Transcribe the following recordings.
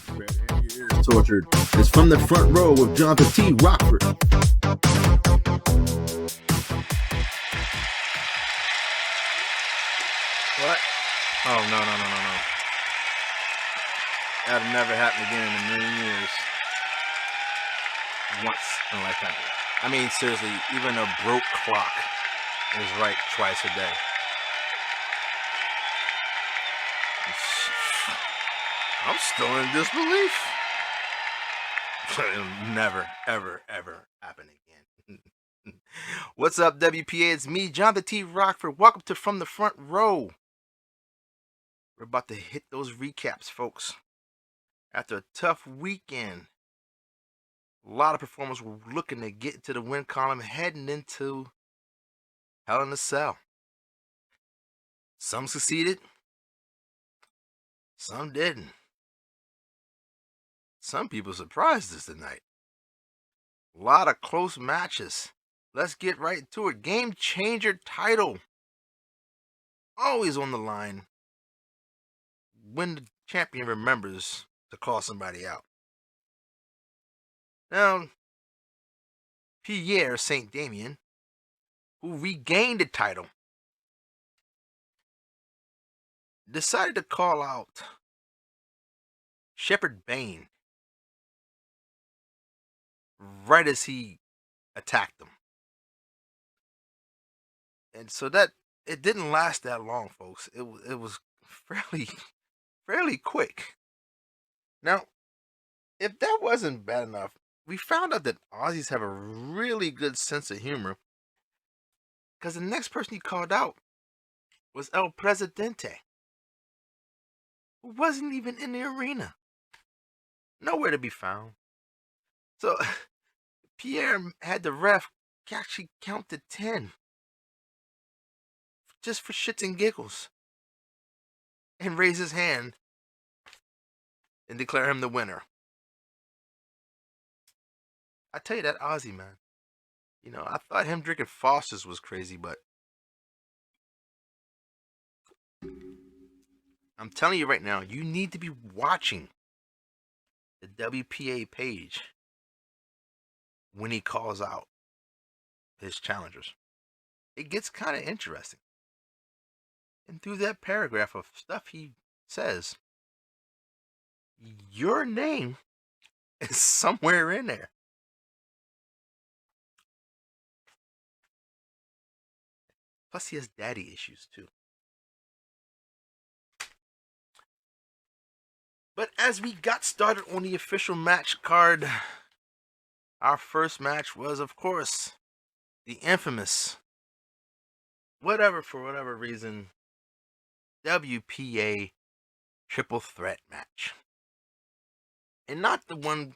Your ears tortured. It's From the Front Row with Johnathan T, Rokford. What? Oh, no. That'll never happen again in a million years. Once in a lifetime. I mean, seriously, even a broke clock is right twice a day. I'm still in disbelief. It'll never, ever happen again. What's up, WPA? It's me, Johnathan T. Rokford. Welcome to From the Front Row. We're about to hit those recaps, folks. After a tough weekend, a lot of performers were looking to get into the win column, heading into Hell in a Cell. Some succeeded, some didn't. Some people surprised us tonight. A lot of close matches. Let's get right to it. Game changer title. Always on the line when the champion remembers to call somebody out. Now, Pierre St. Damien, who regained the title, decided to call out Shepherd Bain right as he attacked him. And so that it didn't last that long, folks. It was fairly quick. Now, if that wasn't bad enough, we found out that Aussies have a really good sense of humor, because the next person he called out was El Presidente, who wasn't even in the arena. Nowhere to be found. So Pierre had the ref actually count to 10 just for shits and giggles and raise his hand and declare him the winner. I tell you, that Aussie, man. You know, I thought him drinking Foster's was crazy, but I'm telling you right now, you need to be watching the WPA page when he calls out his challengers. It gets kind of interesting. And through that paragraph of stuff he says, your name is somewhere in there. Plus, he has daddy issues, too. But as we got started on the official match card, our first match was, of course, the infamous, for whatever reason, WPA triple threat match. And not the one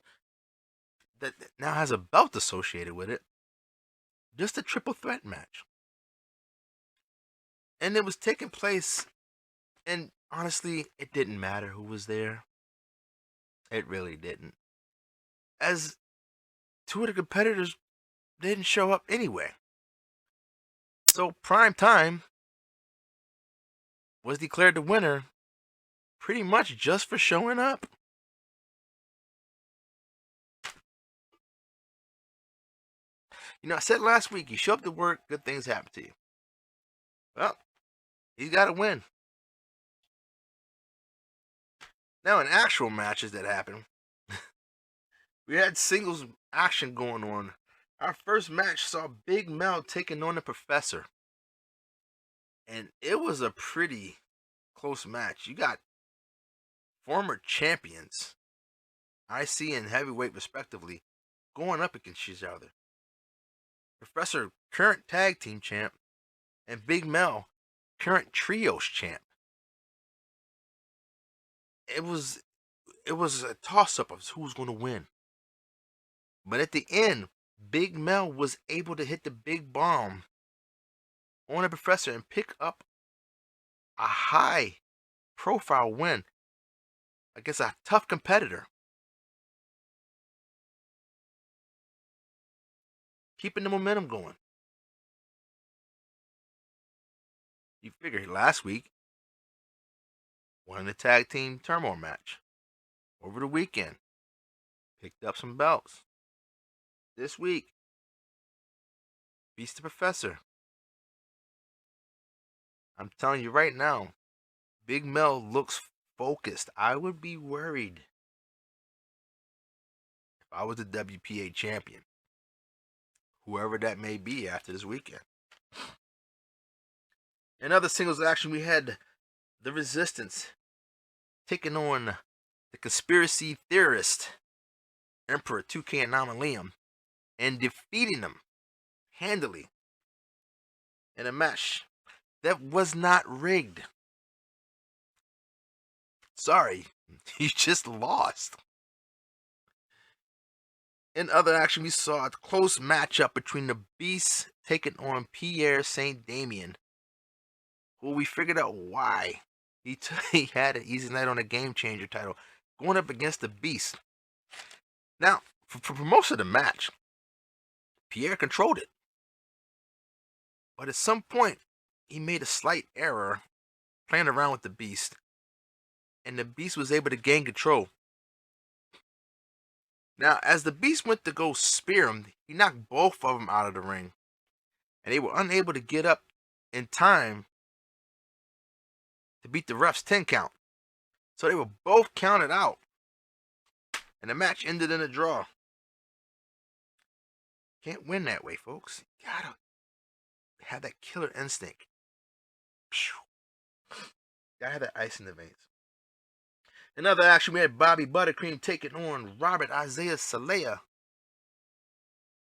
that now has a belt associated with it. Just a triple threat match. And it was taking place, and honestly, it didn't matter who was there. It really didn't. As two of the competitors didn't show up anyway. So Prime Time was declared the winner pretty much just for showing up. You know, I said last week, you show up to work, good things happen to you. Well, he's got to win. Now, in actual matches that happened, we had singles action going on. Our first match saw Big Mel taking on the Professor. And it was a pretty close match. You got former champions, IC and heavyweight respectively, going up against each other. Professor, current tag team champ, and Big Mel, current trios champ. It was a toss-up of who's going to win. But at the end, Big Mel was able to hit the big bomb on the Professor and pick up a high-profile win against a tough competitor. Keeping the momentum going. You figure last week, won the tag team turmoil match. over the weekend, picked up some belts. This week, beats the Professor. I'm telling you right now, Big Mel looks focused. I would be worried if I was the WPA champion, whoever that may be after this weekend. In other singles action, we had the Resistance taking on the conspiracy theorist Emperor 2K Anomaly and defeating them handily in a match that was not rigged. Sorry, you just lost. In other action, we saw a close matchup between the Beast taking on Pierre Saint Damien. Well, we figured out why he had an easy night on a Game Changer title, going up against the Beast. Now, for most of the match, Pierre controlled it. But at some point, he made a slight error playing around with the Beast, and the Beast was able to gain control. Now, as the Beast went to go spear him, he knocked both of them out of the ring, and they were unable to get up in time to beat the ref's 10 count. So they were both counted out, and the match ended in a draw. Can't win that way, folks. You gotta have that killer instinct. Gotta have that ice in the veins. In other action, we had Bobby Buttercream taking on Robert Isaiah Salea.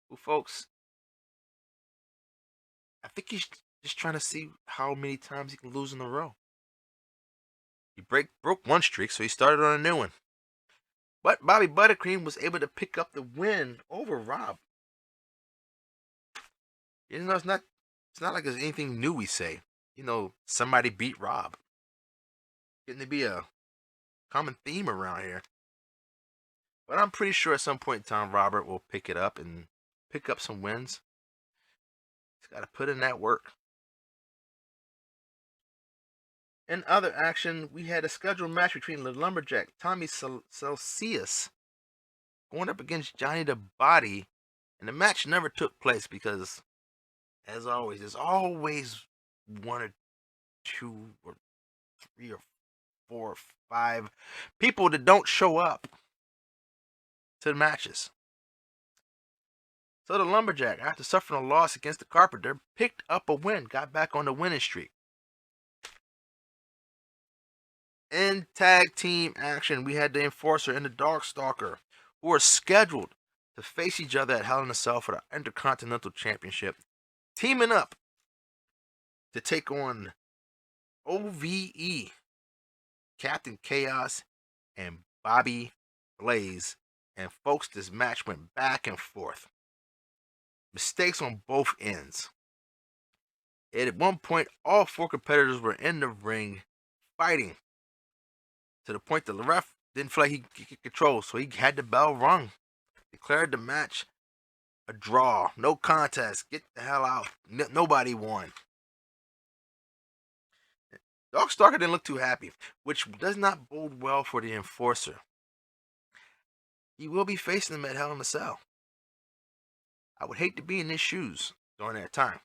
Who, folks, I think he's just trying to see how many times he can lose in a row. He broke one streak, so he started on a new one. But Bobby Buttercream was able to pick up the win over Rob. You know, it's not like there's anything new we say. You know, somebody beat Rob. Getting to be a common theme around here. But I'm pretty sure at some point in time, Robert will pick it up and pick up some wins. He's got to put in that work. In other action, we had a scheduled match between the Lumberjack, Tommy Celsius, going up against Johnny the Body. And the match never took place because, as always, there's always one or two or three or 4 or 5 people that don't show up to the matches. So the Lumberjack, after suffering a loss against the Carpenter, picked up a win, got back on the winning streak. In tag team action, we had the Enforcer and the Darkstalker, who are scheduled to face each other at Hell in a Cell for the Intercontinental Championship, teaming up to take on OVE, Captain Chaos, and Bobby Blaze. And folks, this match went back and forth. Mistakes on both ends. And at one point, all 4 competitors were in the ring fighting, to the point that the ref didn't feel like he could get control, so he had the bell rung. Declared the match a draw. No contest. Get the hell out. Nobody won. Darkstalker didn't look too happy, which does not bode well for the Enforcer. He will be facing him at Hell in a Cell. I would hate to be in his shoes during that time.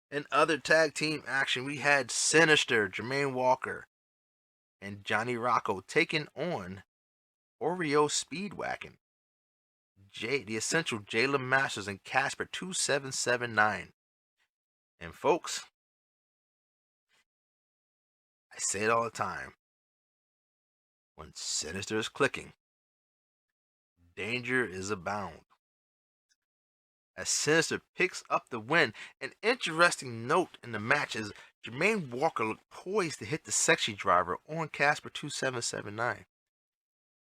In other tag team action, we had Sinister, Jermaine Walker, and Johnny Rocco taking on Oreo Speedwagon, the Essential Jayla Masters, and Casper 2779. And folks, I say it all the time. When Sinister is clicking, danger is abound. As Sinister picks up the win, an interesting note in the match is Jermaine Walker looked poised to hit the sexy driver on Casper 2779.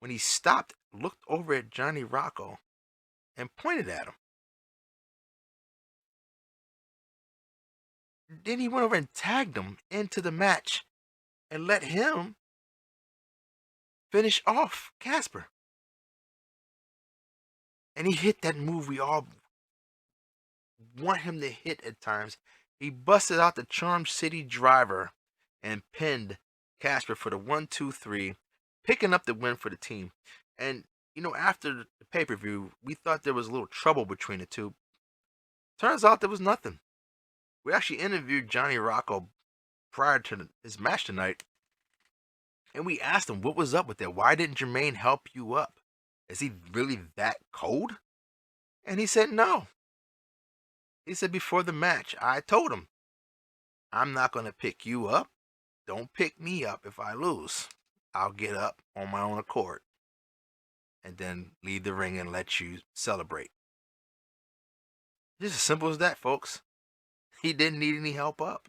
When he stopped, looked over at Johnny Rocco, and pointed at him. Then he went over and tagged him into the match and let him finish off Casper. And he hit that move we all want him to hit at times. He busted out the Charm City driver and pinned Casper for the 1-2-3, picking up the win for the team. And, after the pay-per-view, we thought there was a little trouble between the two. Turns out there was nothing. We actually interviewed Johnny Rocco prior to his match tonight, and we asked him what was up with that. Why didn't Jermaine help you up? Is he really that cold? And he said no. He said before the match, I told him, I'm not going to pick you up. Don't pick me up if I lose. I'll get up on my own accord and then leave the ring and let you celebrate. Just as simple as that, folks. He didn't need any help up.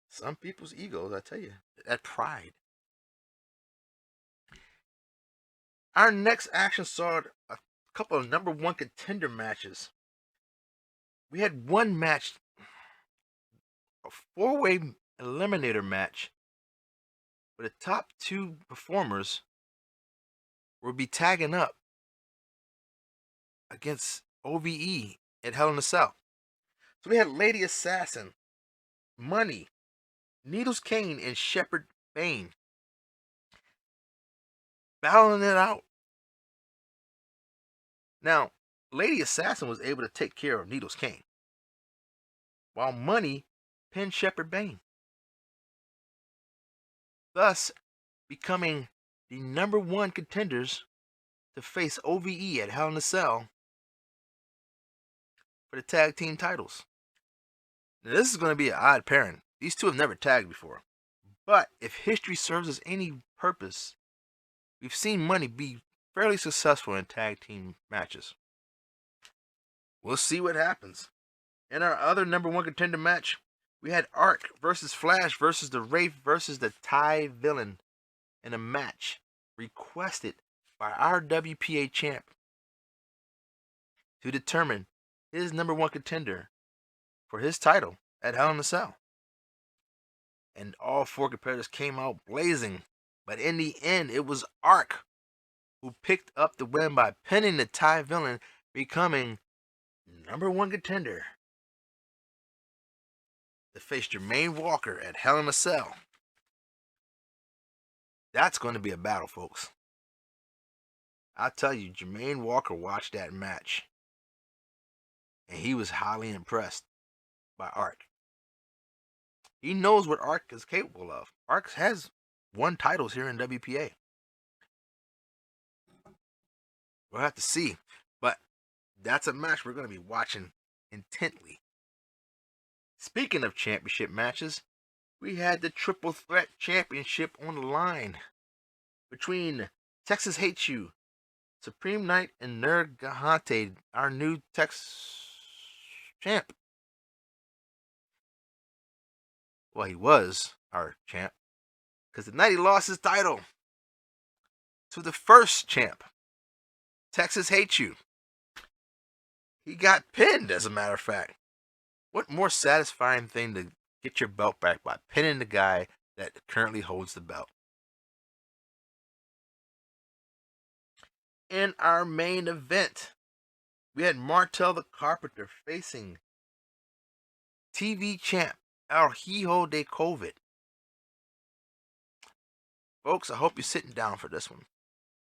Some people's egos, I tell you, that pride. Our next action saw a couple of number one contender matches. We had one match, a four-way eliminator match, where the top two performers will be tagging up against OVE at Hell in a Cell. So we had Lady Assassin, Money, Needles Kane, and Shepherd Bane battling it out. Now, Lady Assassin was able to take care of Needles Kane, while Money pinned Shepherd Bane, thus becoming the number one contenders to face OVE at Hell in a Cell for the tag team titles. Now, this is going to be an odd pairing. These two have never tagged before. But if history serves us any purpose, we've seen Money be fairly successful in tag team matches. We'll see what happens. In our other number one contender match, we had Arc versus Flash versus the Wraith versus the Thai Villain in a match requested by our WPA champ to determine his number one contender for his title at Hell in a Cell. And all four competitors came out blazing. But in the end, it was Arc who picked up the win by pinning the Thai Villain, becoming number one contender to face Jermaine Walker at Hell in a Cell. That's going to be a battle, folks. I'll tell you, Jermaine Walker watched that match, and he was highly impressed by Arc. He knows what Arc is capable of. Arc has won titles here in WPA. We'll have to see. But that's a match we're going to be watching intently. Speaking of championship matches, we had the Triple Threat Championship on the line between Texas Hates You, Supreme Knight, and Johnathan, our new Texas champ. Well, he was our champ, because the night he lost his title to the first champ, Texas Hates You. He got pinned, as a matter of fact. What more satisfying thing to get your belt back by pinning the guy that currently holds the belt? In our main event, we had Martel the Carpenter facing TV champ El Hijo de COVID. Folks, I hope you're sitting down for this one,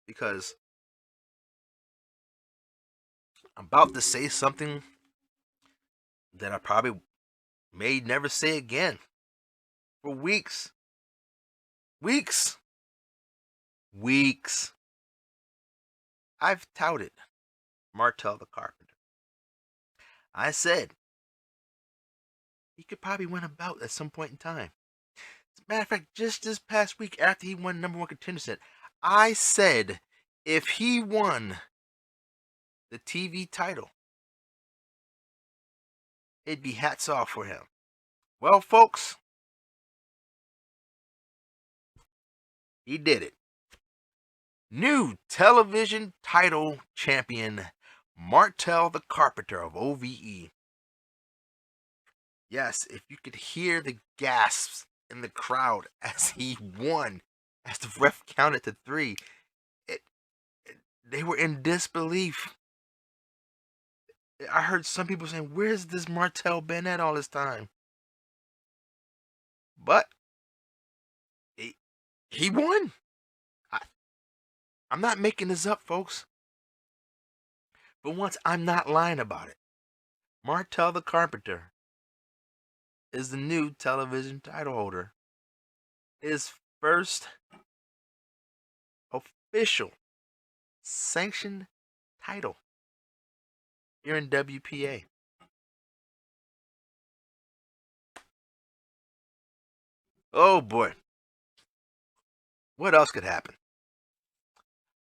because I'm about to say something that I probably may never say again for weeks. I've touted Martel the Carpenter. I said he could probably win a belt at some point in time. As a matter of fact, just this past week after he won number one contender set, I said if he won the TV title, it'd be hats off for him. Well, folks, he did it. New television title champion, Martel the Carpenter of OVE. Yes, if you could hear the gasps in the crowd as he won, as the ref counted to 3, they were in disbelief. I heard some people saying, where's this Martel been at all this time? But he won. I'm not making this up, folks. For once, I'm not lying about it. Martel the Carpenter is the new television title holder. His first official sanctioned title here in WPA. Oh boy. What else could happen?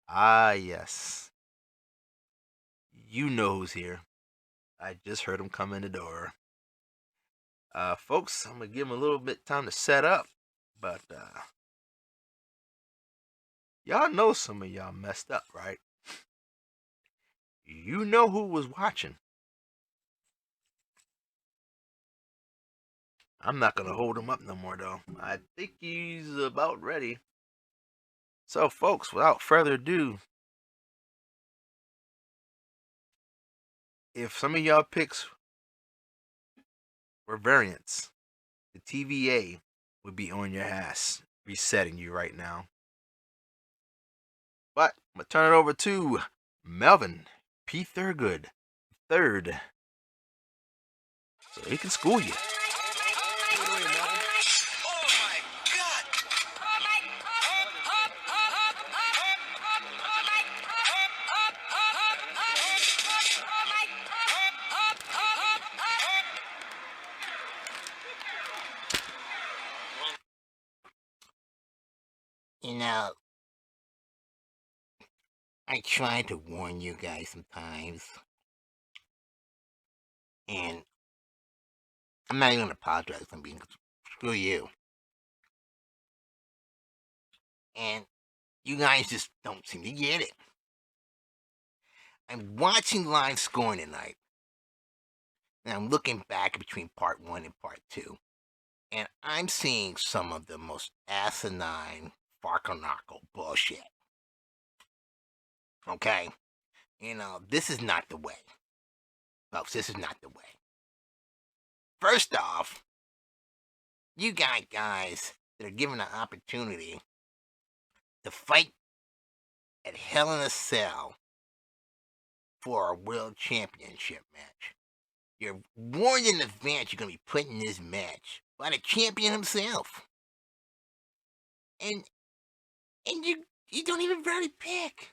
Ah, yes. You know who's here. I just heard him come in the door. Folks, I'm going to give him a little bit time to set up. But, y'all know some of y'all messed up, right? You know who was watching. I'm not going to hold him up no more, though. I think he's about ready. So, folks, without further ado, if some of y'all picks were variants, the TVA would be on your ass, resetting you right now. But I'm going to turn it over to Melvin P. Thurgood, third, so he can school you. You know, I try to warn you guys sometimes, and I'm not even gonna apologize for being screw you. And you guys just don't seem to get it. I'm watching live scoring tonight, and I'm looking back between part 1 and part 2, and I'm seeing some of the most asinine farkanaco bullshit. Okay? You know, this is not the way. Folks, this is not the way. First off, you got guys that are given an opportunity to fight at Hell in a Cell for a world championship match. You're warned in advance you're going to be put in this match by the champion himself. And you don't even really pick.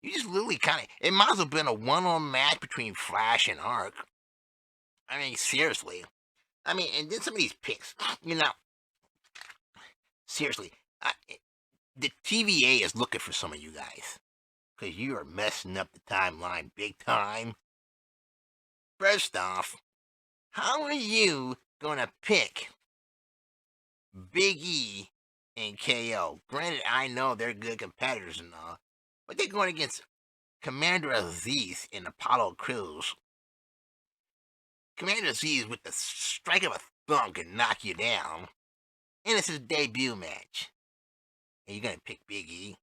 You just literally kind of, it might as well have been a one-on match between Flash and Arc. I mean, seriously. I mean, and then some of these picks, you know, seriously, the TVA is looking for some of you guys. Because you are messing up the timeline big time. First off, how are you going to pick Big E and KO? Granted, I know they're good competitors and all, but they're going against Commander Aziz and Apollo Crews. Commander Aziz, with the strike of a thumb, can knock you down. And it's his debut match. And you're going to pick Big E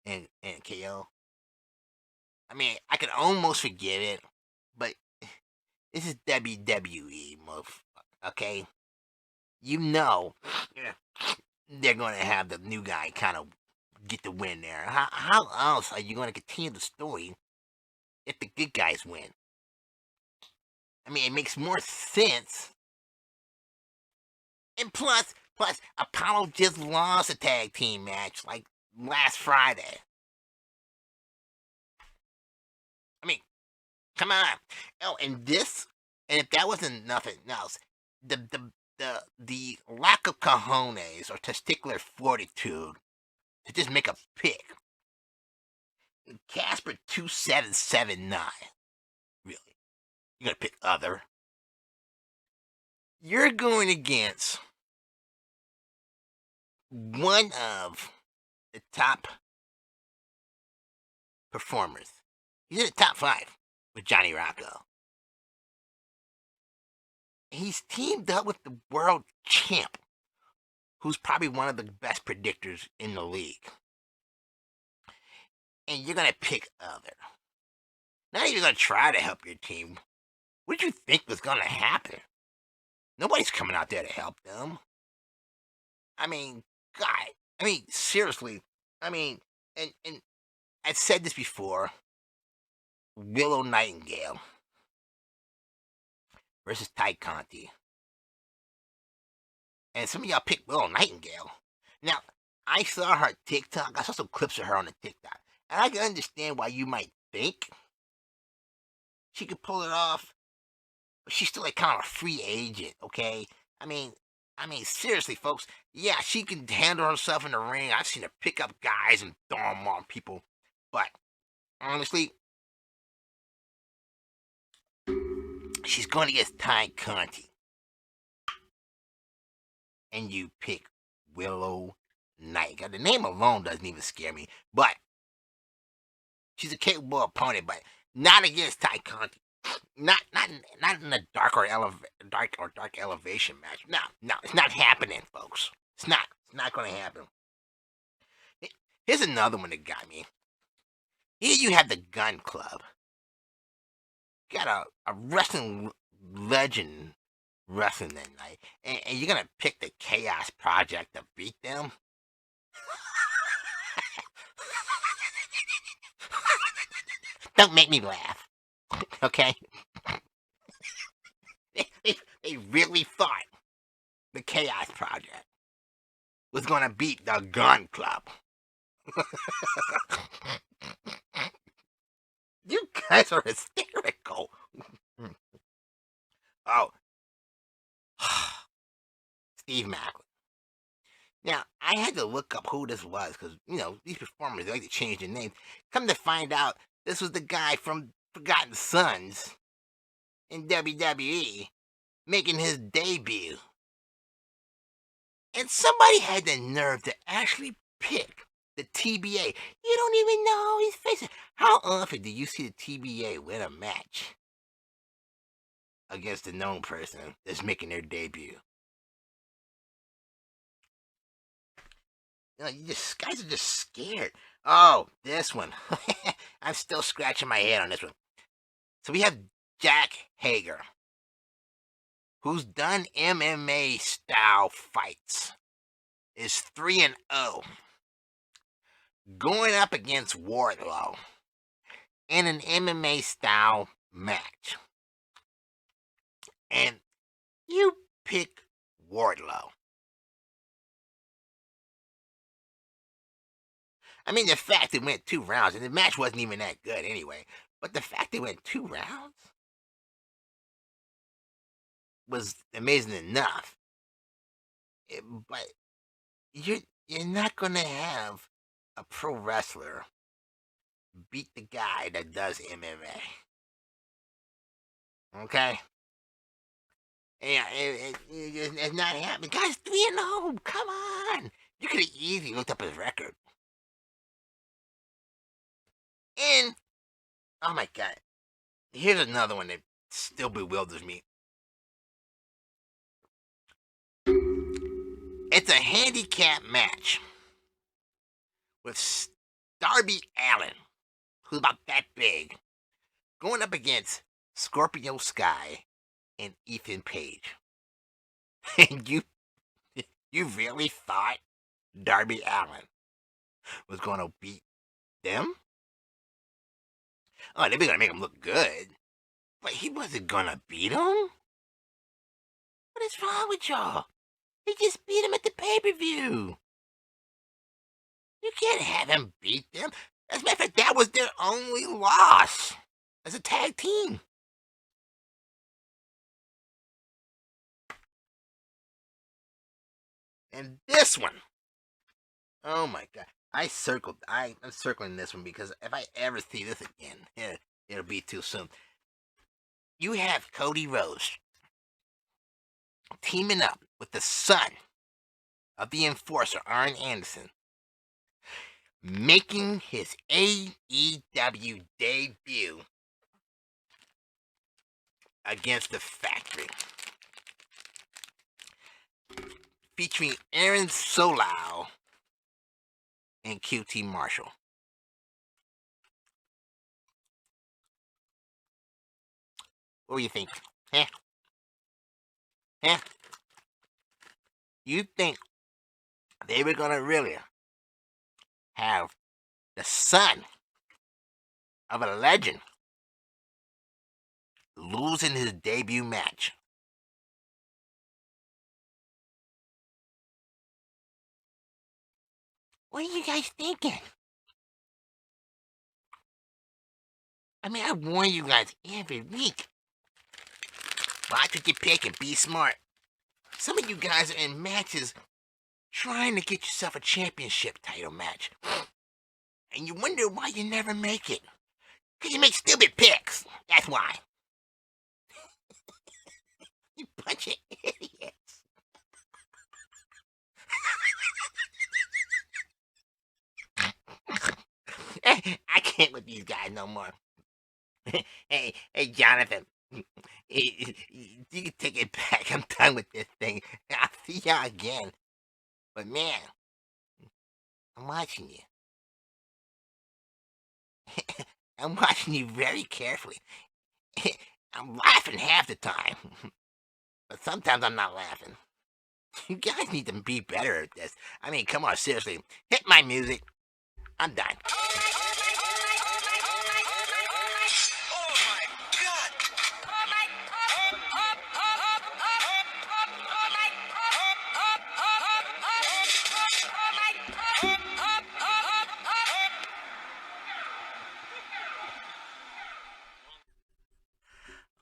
and KO? I mean, I could almost forgive it, but this is WWE, okay? You know they're going to have the new guy kind of get the win there. How else are you going to continue the story if the good guys win? I mean, it makes more sense. And plus, Apollo just lost a tag team match like last Friday. I mean, come on. Oh, and if that wasn't nothing else, the lack of cojones or testicular fortitude to just make a pick. Casper 2779. Really? You're gonna pick other? You're going against one of the top performers. He's in the top 5 with Johnny Rocco. He's teamed up with the world champ, who's probably one of the best predictors in the league. And you're going to pick other. Not even going to try to help your team. What did you think was going to happen? Nobody's coming out there to help them. I mean, God. I mean, seriously. I mean, and I've said this before. Willow Nightingale versus Ty Conti. And some of y'all picked Willow Nightingale. Now, I saw her TikTok. I saw some clips of her on the TikTok. And I can understand why you might think she could pull it off. But she's still like kind of a free agent, okay? I mean, seriously, folks. Yeah, she can handle herself in the ring. I've seen her pick up guys and throw them on people. But, honestly, she's going against Ty Conti. And you pick Willow Nightingale. The name alone doesn't even scare me. But, she's a capable opponent, but not against Ty Conti. Not in a dark elevation match. No, it's not happening, folks. It's not going to happen. Here's another one that got me. Here you have the Gun Club. Got a wrestling legend wrestling that night, and you're gonna pick the Chaos Project to beat them. Don't make me laugh, okay? They really thought the Chaos Project was gonna beat the Gun Club. You guys are hysterical. Oh. Steve Macklin. Now, I had to look up who this was because, these performers, they like to change their names. Come to find out, this was the guy from Forgotten Sons in WWE making his debut. And somebody had the nerve to actually pick the TBA. You don't even know his face. How often do you see the TBA win a match against a known person that's making their debut? Guys are just scared. Oh, this one. I'm still scratching my head on this one. So we have Jack Hager, who's done MMA style fights, is 3-0, going up against Wardlow in an MMA style match. And you pick Wardlow. I mean, the fact it went 2 rounds, and the match wasn't even that good anyway, but the fact it went 2 rounds was amazing enough. But you're not going to have a pro wrestler beat the guy that does MMA. Okay? Yeah, it's not happening. Guys, 3-0. Come on. You could have easily looked up his record. And, oh my God, here's another one that still bewilders me. It's a handicap match with Darby Allin, who's about that big, going up against Scorpio Sky and Ethan Page. And you really thought Darby Allin was going to beat them? Oh, they were going to make him look good. But he wasn't going to beat him? What is wrong with y'all? He just beat him at the pay-per-view. You can't have him beat them. As a matter of fact, that was their only loss as a tag team. And this one, oh my God, I'm circling this one because if I ever see this again, it'll be too soon. You have Cody Rhodes teaming up with the son of the Enforcer, Arn Anderson, making his AEW debut against the Factory, featuring Aaron Solau and QT Marshall. What do you think? Huh? You think they were gonna really have the son of a legend losing his debut match? What are you guys thinking? I mean, I warn you guys every week. Watch what you pick and be smart. Some of you guys are in matches trying to get yourself a championship title match. And you wonder why you never make it. Because you make stupid picks. That's why. You bunch of idiots. I can't with these guys no more. Hey, Johnathan. You can take it back. I'm done with this thing. I'll see y'all again. But man, I'm watching you. I'm watching you very carefully. I'm laughing half the time. But sometimes I'm not laughing. You guys need to be better at this. I mean, come on, seriously. Hit my music. I'm done.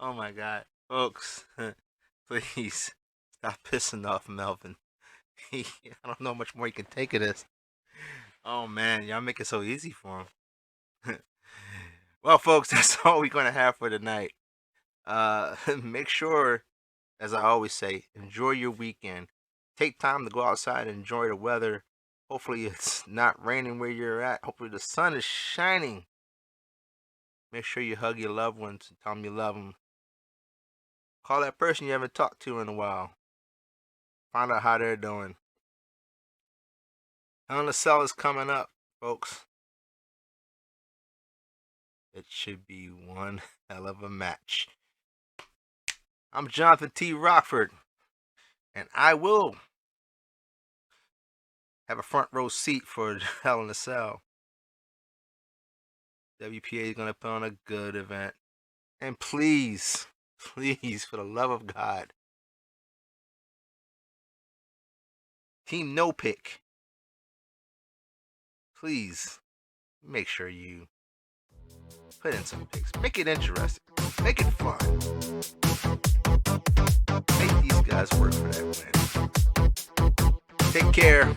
Oh my God, folks, please stop pissing off Melvin. I don't know how much more he can take of this. Oh man, y'all make it so easy for him. Well, folks, that's all we're gonna have for tonight. Make sure, as I always say, enjoy your weekend. Take time to go outside and enjoy the weather. Hopefully it's not raining where you're at. Hopefully the sun is shining. Make sure you hug your loved ones and tell them you love them. Call that person you haven't talked to in a while. Find out how they're doing. Hell in the Cell is coming up, folks. It should be one hell of a match. I'm Johnathan T. Rokford, and I will have a front row seat for Hell in the Cell. WPA is going to put on a good event. And please, please, for the love of God, Team No Pick, please make sure you put in some picks. Make it interesting. Make it fun. Make these guys work for that win. Take care.